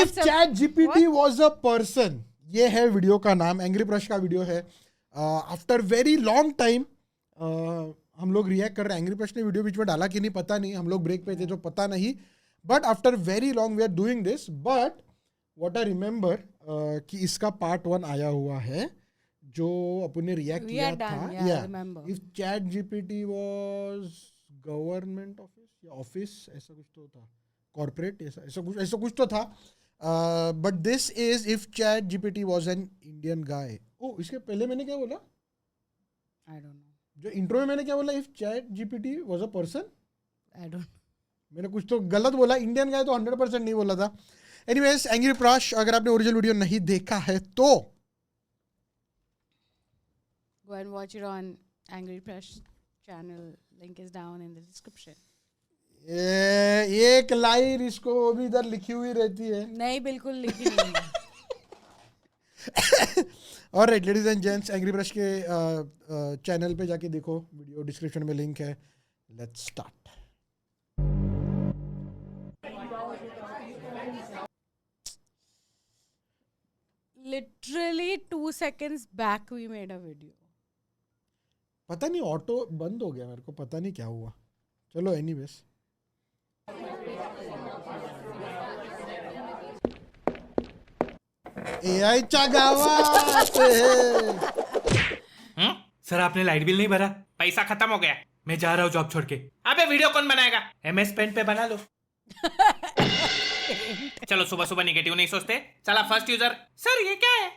If ChatGPT was a person, ये है video का नाम, एंग्री ब्रश का वीडियो है। आफ्टर वेरी लॉन्ग टाइम हम लोग रिएक्ट कर रहे हैं। एंग्री ब्रश ने वीडियो बीच में डाला कि नहीं पता नहीं, हम लोग ब्रेक पे थे तो पता नहीं, but after very long we are doing this. But what I remember कि इसका पार्ट 1 आया हुआ है जो अपन ने रिएक्ट किया था। If ChatGPT was government office या ऑफिस, ऐसा कुछ तो था, कॉर्पोरेट, ऐसा कुछ तो था। But this is if ChatGPT was an Indian guy. Oh, इसके पहले मैंने क्या बोला? आई डोंट नो, जो इंट्रो में मैंने क्या बोला? If ChatGPT was a person, I don't, मैंने कुछ तो गलत बोला। इंडियन गाय तो 100% नहीं बोला था। एनीवेज, एंग्री ब्रश, अगर आपने ओरिजिनल वीडियो नहीं देखा है तो go and watch it on Angry Press channel. Link is down in the description. एक लाइन इसको भी इधर लिखी हुई रहती है। नहीं, बिल्कुल लिखी नहीं है। Alright ladies and gents, angry brush के चैनल पे जाके देखो वीडियो, डिस्क्रिप्शन में लिंक है। Let's start. Literally 2 seconds back we made a video. पता नहीं ऑटो बंद हो गया, मेरे को पता नहीं क्या हुआ। चलो एनीवेज, एआई चा गावात है। सर आपने लाइट बिल नहीं भरा, पैसा खत्म हो गया, मैं जा रहा हूँ जॉब छोड़ के। अबे वीडियो कौन बनाएगा? MS पेंट पे बना लो। चलो सुबह सुबह निगेटिव नहीं सोचते। चला फर्स्ट यूजर। सर ये क्या है?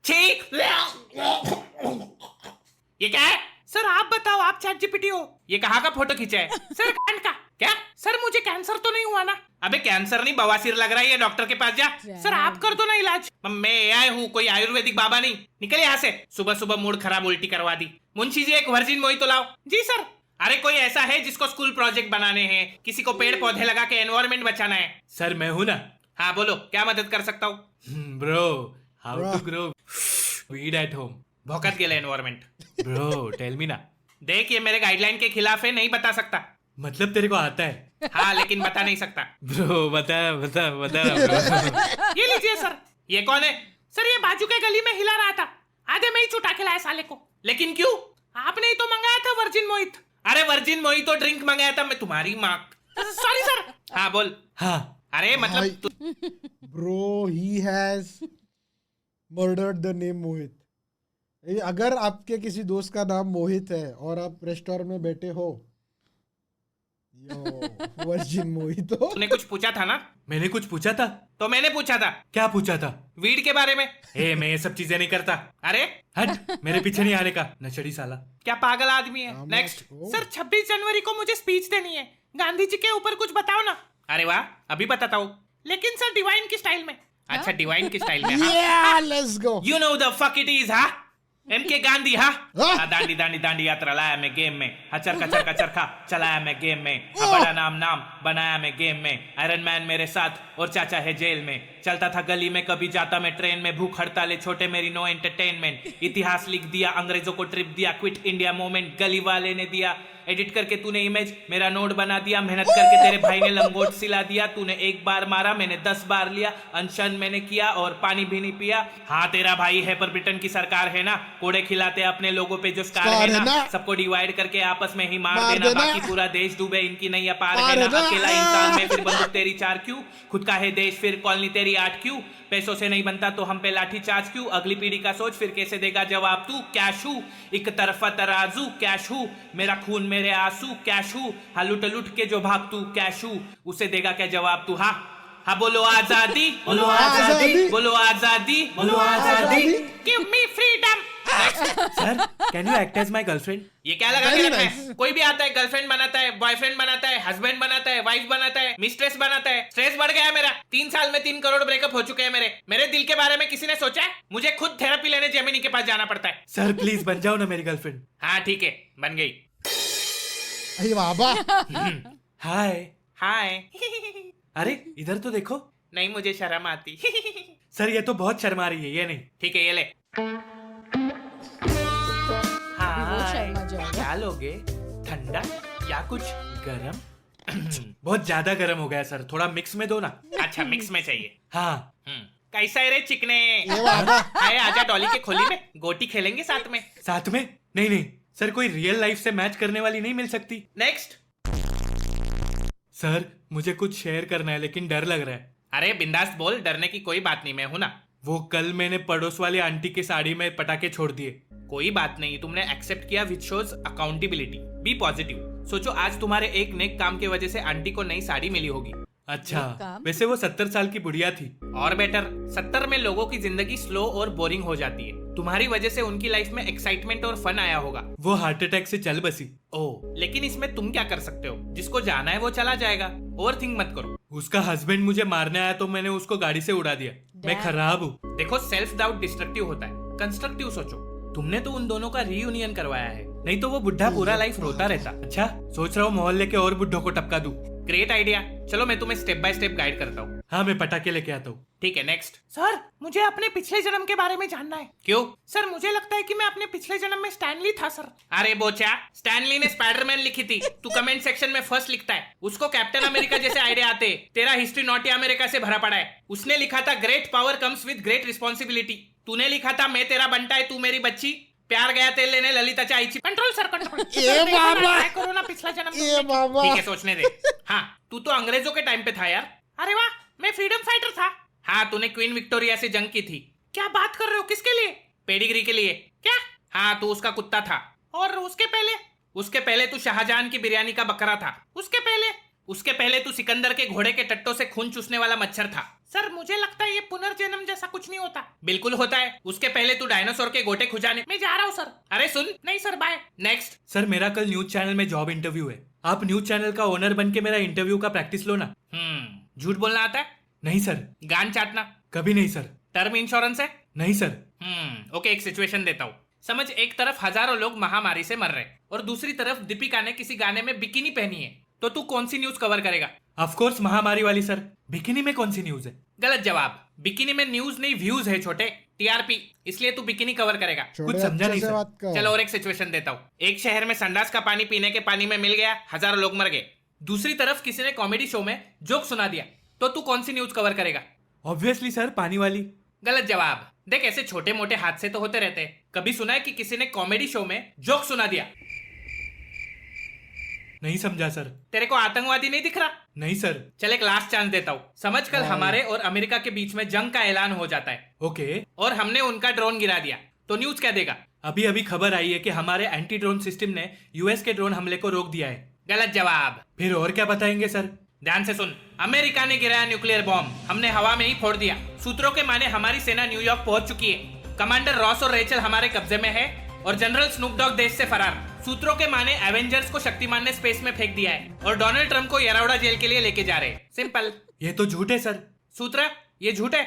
ठीक, ये क्या है? सर आप बताओ, आप चैट जीपीटी हो? ये कहाँ का फोटो खींचा है? सर कान का। क्या? सर मुझे कैंसर तो नहीं हुआ ना? अबे कैंसर नहीं, बवासीर लग रहा है, ये डॉक्टर के पास जा। सर आप कर दो ना इलाज। मैं AI हूँ, कोई आयुर्वेदिक बाबा नहीं। निकल यहाँ से। सुबह सुबह मूड खराब, उल्टी करवा दी। मुंशी जी एक वर्जिन मोहितो लाओ। जी सर। अरे कोई ऐसा है जिसको स्कूल प्रोजेक्ट बनाने हैं, किसी को पेड़ पौधे लगा के एनवायरमेंट बचाना है? सर मैं हूँ ना। हाँ बोलो, क्या मदद कर सकता हूँ? Bro, how to grow weed at home. भौकत गेला एनवायरमेंट। ब्रो टेल मी ना। देख ये मेरे गाइडलाइन के खिलाफ है, नहीं बता सकता। मतलब तेरे को आता है? हाँ लेकिन बता नहीं सकता। ब्रो बता बता बता। ये लीजिए सर। ये कौन है? सर ये बाजू के गली में हिला रहा था, आधे में ही छुटा के लाया साले को। लेकिन क्यों? आपने ही तो मंगाया था वर्जिन मोहित। अरे वर्जिन मोहित तो ड्रिंक मंगाया था मैं, तुम्हारी माँ। Sorry sir. हाँ बोल। हाँ अरे मतलब bro he has murdered the name Mohit. अगर आपके किसी दोस्त का नाम मोहित है और आप रेस्टोरेंट में बैठे हो, वर्जिन मोहितो। तूने कुछ पूछा था ना? मैंने कुछ पूछा था तो मैंने पूछा था। क्या पूछा था? वीड के बारे में। मैं ये सब चीजें नहीं करता। अरे हट, मेरे पीछे नहीं आने का, नचड़ी साला। क्या पागल आदमी है। नेक्स्ट। सर 26 जनवरी को मुझे स्पीच देनी है, गांधी जी के ऊपर कुछ बताओ ना। अरे वाह, अभी बताता हूँ, लेकिन सर डिवाइन की स्टाइल में। अच्छा डिवाइन की स्टाइल में। Yeah, let's go. You know the fuck it is, हाँ? MK गांधी, हाँ? दांडी दांडी दांडी यात्रा लाया मैं गेम में, हचर कचर का चरखा चलाया मैं गेम में, बड़ा नाम बनाया मैं गेम में, आयरन मैन मेरे साथ और चाचा है जेल में, चलता था गली में कभी जाता मैं ट्रेन में, भूख हड़ताले छोटे मेरी नो एंटरटेनमेंट, इतिहास लिख दिया अंग्रेजों को ट्रिप दिया, क्विट इंडिया मोमेंट गली वाले ने दिया, एडिट करके तूने इमेज मेरा नोट बना दिया, मेहनत करके तेरे भाई ने लंगोट सिला दिया, तूने एक बार मारा मैंने 10 बार लिया, अनशन मैंने किया और पानी भी नहीं पिया। हाँ तेरा भाई है पर ब्रिटेन की सरकार है ना, कोड़े खिलाते अपने लोगों पे जो स्कार है ना, सबको डिवाइड करके आपस में ही मार देना, बाकी पूरा देश डूबे इनकी नैया पार है ना, अकेला इंसान में फिर बंदूक तेरी 4 क्यों, खुद का है देश फिर कॉलोनी तेरी 8 क्यों, पैसों से नहीं बनता तो हम पे लाठी चार्ज क्यों, अगली पीढ़ी का सोच फिर कैसे देगा जवाब तू, कैश हूँ एक तरफा तराजू, कैश हूँ मेरा खून मेरे आंसू, कैश हूँ हाँ लुट लुट के जो भाग तू, कैश हूँ उसे देगा क्या जवाब तू, हाँ हाँ बोलो आजादी, बोलो आजादी, बोलो आजादी, बोलो आजादी, give me freedom. Sir can you act as my girlfriend? ये क्या लगा के रखा है? कोई भी आता है गर्लफ्रेंड बनाता है, बॉयफ्रेंड बनाता है, हस्बैंड बनाता है, वाइफ बनाता है, मिस्ट्रेस बनाता है। स्ट्रेस बढ़ गया है मेरा, 3 साल में 3 करोड़ ब्रेकअप हो चुके हैं मेरे दिल के बारे में किसी ने सोचा है? मुझे खुद थेरेपी लेने जेमिनी के पास जाना पड़ता है। सर प्लीज बन जाओ ना मेरी गर्लफ्रेंड। हाँ ठीक है बन गई। अरे बाबा। हाय हाय। अरे इधर तो देखो। नहीं मुझे शर्म आती। सर ये तो बहुत शर्मा रही है, ये नहीं। ठीक है ये ले। हाँ क्या लोगे, ठंडा या कुछ गरम? बहुत ज्यादा गर्म हो गया सर, थोड़ा मिक्स में दो ना। अच्छा मिक्स में चाहिए। हाँ। कैसा है रे चिकने? आए आजा डॉली के खोली में, गोटी खेलेंगे साथ में। साथ में? नहीं नहीं सर, कोई रियल लाइफ से मैच करने वाली नहीं मिल सकती। नेक्स्ट। सर मुझे कुछ शेयर करना है लेकिन डर लग रहा है। अरे बिंदास बोल, डरने की कोई बात नहीं, मैं हूं ना। वो कल मैंने पड़ोस वाली आंटी की साड़ी में पटाखे छोड़ दिए। कोई बात नहीं, तुमने एक्सेप्ट किया, which shows accountability. Be positive. सोचो आज तुम्हारे एक नेक काम की वजह से आंटी को नई साड़ी मिली होगी। अच्छा, वैसे वो 70 साल की बुढ़िया थी। और बेटर, 70 में लोगों की जिंदगी स्लो और बोरिंग हो जाती है। तुम्हारी वजह से उनकी लाइफ में एक्साइटमेंट और फन आया होगा। वो हार्ट अटैक से चल बसी। ओह, लेकिन इसमें तुम क्या कर सकते हो? जिसको जाना है वो चला जाएगा, ओवर थिंक मत करो। उसका हस्बैंड मुझे मारने आया तो मैंने उसको गाड़ी से उड़ा दिया। मैं खराब हूँ। देखो, सेल्फ डाउट डिस्ट्रक्टिव होता है, कंस्ट्रक्टिव सोचो। तुमने तो उन दोनों का रीयूनियन करवाया है, नहीं तो वो बुढ़ा पूरा लाइफ रोता रहता। अच्छा, सोच रहा हूँ मोहल्ले के और बुढ़ों को टपका दूं। Great idea. चलो मैं तुम्हें स्टेप बाय स्टेप गाइड करता हूँ। हाँ, मैं पटाखे लेके आता हूँ। ठीक है, नेक्स्ट। सर मुझे अपने पिछले जन्म के बारे में जानना है। क्यों? सर मुझे लगता है कि मैं अपने पिछले जन्म में स्टैनली था सर। अरे बोचा, स्टैनली ने स्पाइडरमैन लिखी थी। तू कमेंट सेक्शन में फर्स्ट लिखता है, उसको कैप्टन अमेरिका जैसे आइडिया आते। तेरा हिस्ट्री नॉटी अमेरिका से भरा पड़ा है। उसने लिखा था great power comes with great responsibility. तूने लिखा था मैं तेरा बंटा है तू मेरी बच्ची, प्यार गया तेल लेने ललिता आईची। Control sir, control. करो ना पिछला जन्म। ठीक है, सोचने दे। हाँ, तू तो अंग्रेजों के टाइम पे था यार। अरे वाह, मैं फ्रीडम फाइटर था। हाँ, तूने क्वीन विक्टोरिया से जंग की थी। क्या बात कर रहे हो? किसके लिए? पेडिग्री के लिए। क्या? हाँ, तू उसका कुत्ता था। और उसके पहले? उसके पहले तू शाहजहां की बिरयानी का बकरा था। उसके पहले तू सिकंदर के घोड़े के टट्टों से खून चूसने वाला मच्छर था। सर मुझे लगता है ये पुनर्जन्म जैसा कुछ नहीं होता। बिल्कुल होता है। उसके पहले तू डायनासोर के गोटे खुजाने। मैं जा रहा हूँ सर। अरे सुन। नहीं सर, बाय। नेक्स्ट। सर मेरा कल न्यूज चैनल में जॉब इंटरव्यू है। आप न्यूज चैनल का ओनर बन के मेरा इंटरव्यू का प्रैक्टिस लो ना। झूठ बोलना आता है? नहीं सर। गान चाटना? कभी नहीं सर। टर्म इंश्योरेंस है? नहीं सर। ओके, एक सिचुएशन देता हूँ। समझ, एक तरफ हजारों लोग महामारी से मर रहे और दूसरी तरफ दीपिका ने किसी गाने में बिकिनी पहनी है, तो तू कौन सी न्यूज कवर करेगा? ऑफ कोर्स महामारी वाली सर। बिकिनी में कौन सी न्यूज है? गलत जवाब। बिकिनी में न्यूज नहीं व्यूज है छोटे, टीआरपी। इसलिए तू बिकिनी कवर करेगा। कुछ समझा नहीं सर। चलो और एक सिचुएशन देता हूँ। एक शहर में संडास का पानी पीने के पानी में मिल गया, हजारों लोग मर गए। दूसरी तरफ किसी ने कॉमेडी शो में जोक सुना दिया, तो तू कौन सी न्यूज कवर करेगा? ऑब्वियसली सर, पानी वाली। गलत जवाब। देख, ऐसे छोटे मोटे हादसे तो होते रहते हैं। कभी सुना है कि किसी ने कॉमेडी शो में जोक सुना दिया? नहीं समझा सर। तेरे को आतंकवादी नहीं दिख रहा? नहीं सर। चल एक लास्ट चांस देता हूँ। समझ, कल हमारे और अमेरिका के बीच में जंग का ऐलान हो जाता है। ओके। और हमने उनका ड्रोन गिरा दिया, तो न्यूज क्या देगा? अभी अभी खबर आई है कि हमारे एंटी ड्रोन सिस्टम ने यूएस के ड्रोन हमले को रोक दिया है। गलत जवाब। फिर और क्या बताएंगे सर? ध्यान से सुन। अमेरिका ने गिराया न्यूक्लियर बॉम्ब, हमने हवा में ही फोड़ दिया। सूत्रों के माने हमारी सेना न्यूयॉर्क पहुंच चुकी है। कमांडर रॉस और रेचल हमारे कब्जे में है और जनरल स्नूप डॉग देश से फरार। सूत्रों के माने एवेंजर्स को शक्तिमान ने स्पेस में फेंक दिया है और डोनाल्ड ट्रंप को येरौडा जेल के लिए लेके जा रहे हैं। सिंपल। ये तो झूठ है सर। सूत्र? ये झूठ है।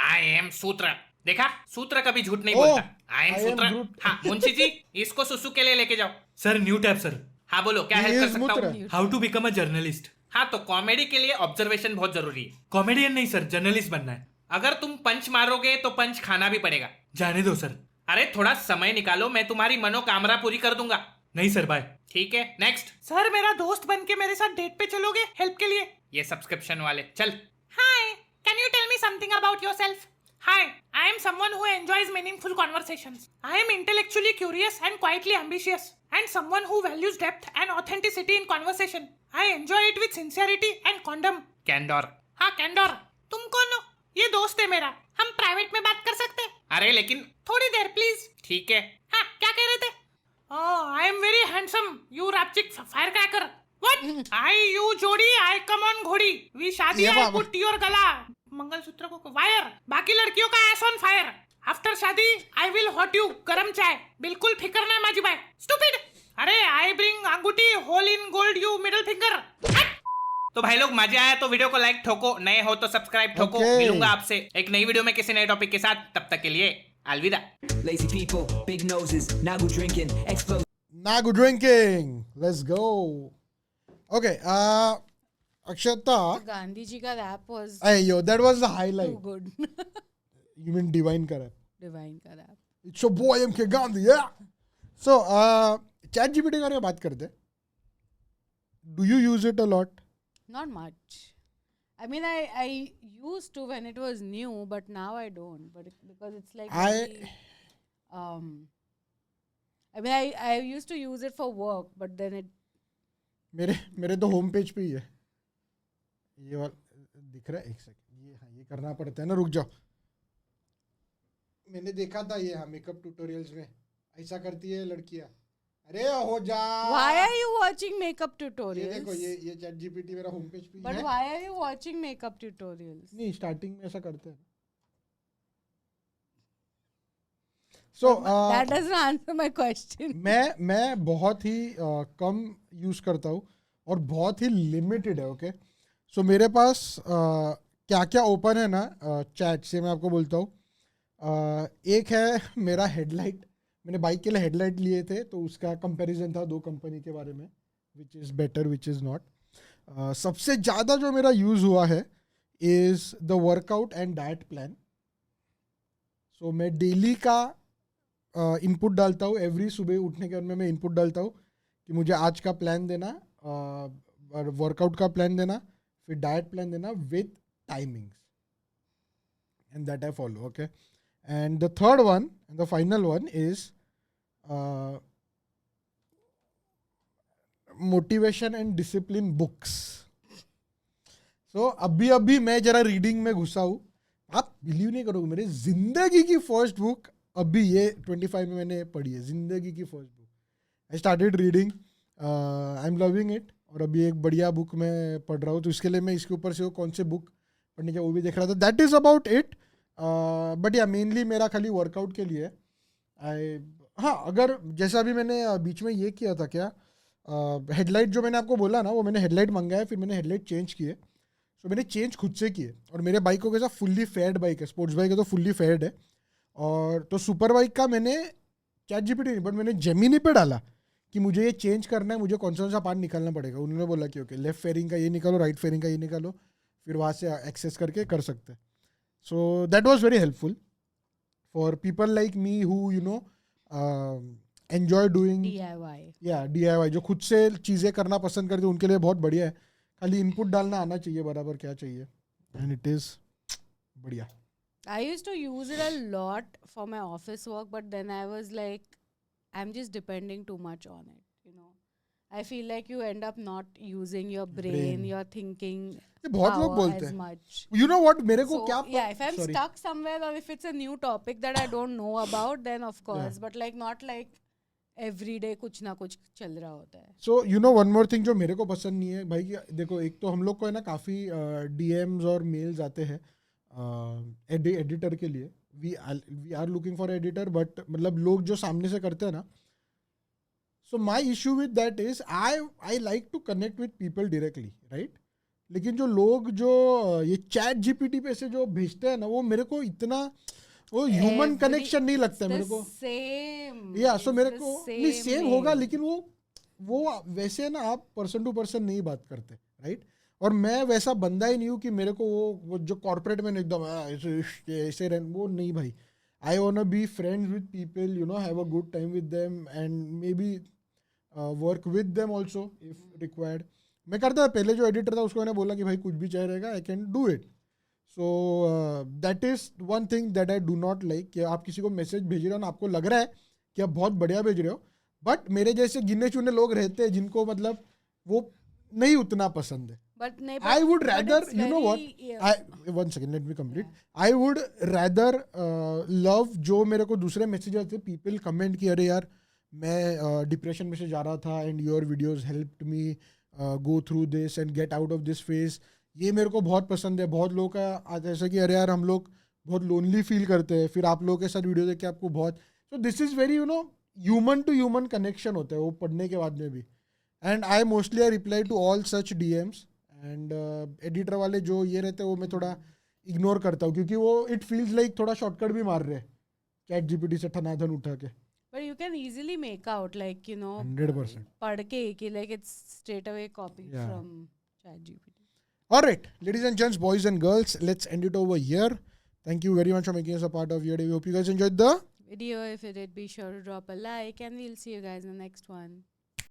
आई एम सूत्र। देखा, सूत्र कभी झूठ नहीं बोलता। आई एम सूत्र। हाँ मुंशी जी, इसको सुसु के लिए लेके जाओ। Sir new tab sir. हाँ बोलो, क्या हेल्प कर सकता हूँ? How to become a journalist. हाँ, तो कॉमेडी के लिए ऑब्जर्वेशन बहुत जरूरी है। कॉमेडियन नहीं सर, जर्नलिस्ट बनना है। अगर तुम पंच मारोगे तो पंच खाना भी पड़ेगा। जाने दो सर। अरे थोड़ा समय निकालो, मैं तुम्हारी मनोकामना पूरी कर दूंगा। नहीं सर, बाय। ठीक है, नेक्स्ट। सर मेरा दोस्त बन के मेरे साथ डेट पे चलोगे हेल्प के लिए? ये सब्सक्रिप्शन वाले। चल। Hi, can you tell me something about yourself? Hi, I am someone who enjoys meaningful conversations. I am intellectually curious and quietly ambitious, and someone who values depth and authenticity in conversation. I enjoy it with sincerity and condom. Candor. हाँ, candor. तुम कौन हो? ये दोस्त है मेरा, हम private में बात कर सकते हैं? अरे लेकिन थोड़ी देर प्लीज। ठीक है। हाँ, क्या कह रहे थे? Oh, I am very handsome. You rapchick firecracker. What? I you जोड़ी, I come on घोड़ी. We शादी I put your गला. मंगलसूत्र को वायर, बाकी लड़कियों का एस ऑन फायर। आफ्टर शादी आई विल हॉट यू, गरम चाय। बिल्कुल फिकर नहीं माजी भाई। स्टूपिड। अरे आई ब्रिंग अंगूठी, hole in gold you middle finger. तो भाई लोग मजा आया तो वीडियो को लाइक ठोको, नए हो तो सब्सक्राइब ठोको। मिलूंगा आपसे एक नई वीडियो में किसी नए टॉपिक के साथ, तब तक के लिए अलविदा। Lazy people, big noses, Nagu drinking, explode. Nagu drinking. Let's go. Okay. Akshata. Gandhi ji ka rap was Hey yo, that was the highlight. too good. You mean Divine ka rap? Divine ka rap. It's your boy MK Gandhi, yeah. So, ChatGPT का बात करते हैं. Do you use it a lot? Not much. I mean, I used to when it was new, but now I don't. But because it's like very, I mean, I used to use it for work, but then it. मेरे तो home page पे ही है ये वाला दिख रहा है. एक सेकंड, ये हाँ ये करना पड़ता है ना. रुक जाओ, मैंने देखा था ये. हाँ, मेकअप ट्यूटोरियल्स में ऐसा करती है लड़कियां. अरे हो जा. Why are you watching makeup ये tutorials? देखो, ये चैट जीपीटी मेरा होम पेज पे ही But है. why are you watching makeup tutorials? नहीं, स्टार्टिंग में ऐसा करते हैं. So That doesn't answer my question. मैं बहुत ही कम यूज करता हूँ और बहुत ही लिमिटेड है. ओके, सो मेरे पास क्या क्या ओपन है ना चैट से, मैं आपको बोलता हूँ. एक है मेरा हेडलाइट. मैंने बाइक के लिए हेडलाइट लिए थे, तो उसका कंपैरिजन था 2 कंपनी के बारे में, which is better which is not. सबसे ज़्यादा जो मेरा यूज़ हुआ है is the workout and diet plan. So मैं डेली का इनपुट डालता हूँ. एवरी सुबह उठने के बाद में मैं इनपुट डालता हूँ कि मुझे आज का प्लान देना, वर्कआउट का प्लान देना, फिर डाइट प्लान देना with timings, and that I follow. Okay, and the third one and the final one is motivation and discipline books. So अभी मैं जरा रीडिंग में घुसा हूँ. आप बिलीव नहीं करोगे, मेरी जिंदगी की फर्स्ट बुक अभी ये 25 में मैंने पढ़ी है. जिंदगी की first book. I started reading, I am loving it. और अभी एक बढ़िया बुक मैं पढ़ रहा हूँ, तो इसके लिए मैं इसके ऊपर से वो कौन से बुक पढ़ने का वो भी देख रहा था. That is about it. But या मेनली मेरा खाली वर्कआउट के लिए. हाँ, अगर जैसा भी मैंने बीच में ये किया था क्या, हेडलाइट जो मैंने आपको बोला ना, वो मैंने हेडलाइट मंगाया, फिर मैंने हेडलाइट चेंज किए. सो मैंने चेंज खुद से किए. और मेरे बाइक को कैसा फुल्ली फेयर्ड बाइक है, स्पोर्ट्स बाइक है तो फुल्ली फेयर्ड है. और तो सुपर बाइक का मैंने चैट जीपीटी नहीं, बट मैंने जेमिनी पे डाला कि मुझे ये चेंज करना है, मुझे कौन सा पार्ट निकालना पड़ेगा. उन्होंने बोला कि ओके, लेफ्ट फेयरिंग का ये निकालो, राइट फेयरिंग का ये निकालो, फिर वहाँ से एक्सेस करके कर सकते हैं. So that was very helpful for people like me who you know enjoy doing DIY. DIY, जो खुद से चीज़ें करना पसंद करते हैं, उनके लिए बहुत बढ़िया है. खाली इनपुट डालना आना चाहिए बराबर क्या चाहिए, एंड इट इज़ बढ़िया. I used to use it a lot for my office work, but then I was like, I'm just depending too much on it, you know. I feel like you end up not using your brain. Your thinking ये बहुत लोग power बोलते as हैं. much. You know what, मेरे को So, क्या yeah, if I'm sorry. stuck somewhere or if it's a new topic that I don't know about, then of course, but like not like every day कुछ ना कुछ चल रहा होता है. So you know one more thing जो मेरे को पसंद नहीं है भाई, कि देखो, एक तो हम लोग को है ना काफ़ी DMs और मेल्स आते हैं एडिटर के लिए. We are looking for editor, but मतलब लोग जो सामने से करते हैं ना. So my issue with that is I like to connect with people directly, right. लेकिन जो लोग जो ये चैट जीपीटी पे से जो भेजते हैं ना, वो मेरे को इतना वो ह्यूमन कनेक्शन नहीं लगता है मेरे को. सेम. या सो मेरे को नहीं सेम होगा, लेकिन वो वैसे है ना, आप पर्सन टू पर्सन नहीं बात करते, राइट. और मैं वैसा बंदा ही नहीं हूँ कि मेरे को वो जो कॉर्पोरेट में एकदम ऐसे वो नहीं भाई. I want to be friends with people, you know, have a good time with them and maybe work with them also if required. मैं करता था पहले, जो एडिटर था उसको मैंने बोला कि भाई कुछ भी चाहिए रहेगा, I can do it. So that is one thing that I do not like, कि आप किसी को मैसेज भेज रहे हो ना, आपको लग रहा है कि आप बहुत बढ़िया भेज रहे हो, बट मेरे जैसे गिने चुने लोग रहते हैं जिनको मतलब वो नहीं उतना पसंद है. But I would rather, you know what? One second, let me complete. I would rather love जो मेरे को दूसरे मैसेज आते हैं, people comment कि अरे यार मैं डिप्रेशन में से जा रहा था and your videos helped me go through this and get out of this phase. ये मेरे को बहुत पसंद है. बहुत लोगों का आता है ऐसा कि अरे यार हम लोग बहुत लोनली फील करते हैं, फिर आप लोगों के साथ वीडियो देख के आपको बहुत, so this is very, you know, human to human connection होता है वो पढ़ने के बाद में भी. And I mostly reply to all such DMs. And editor वाले जो ये रहते हैं वो मैं थोड़ा इग्नोर करता हूँ, क्योंकि वो इट फील्स लाइक थोड़ा शॉर्टकट भी मार रहे हैं चैट जीपीटी से ठनाधन उठा के. But you can easily make out, like, you know, 100%. पढ़ के कि like it's straight away copied Yeah. from ChatGPT. All right, ladies and gents, boys and girls, let's end it over here. Thank you very much for making us a part of your day. We hope you guys enjoyed the Video. If you did, be sure to drop a like, and we'll see you guys in the next one.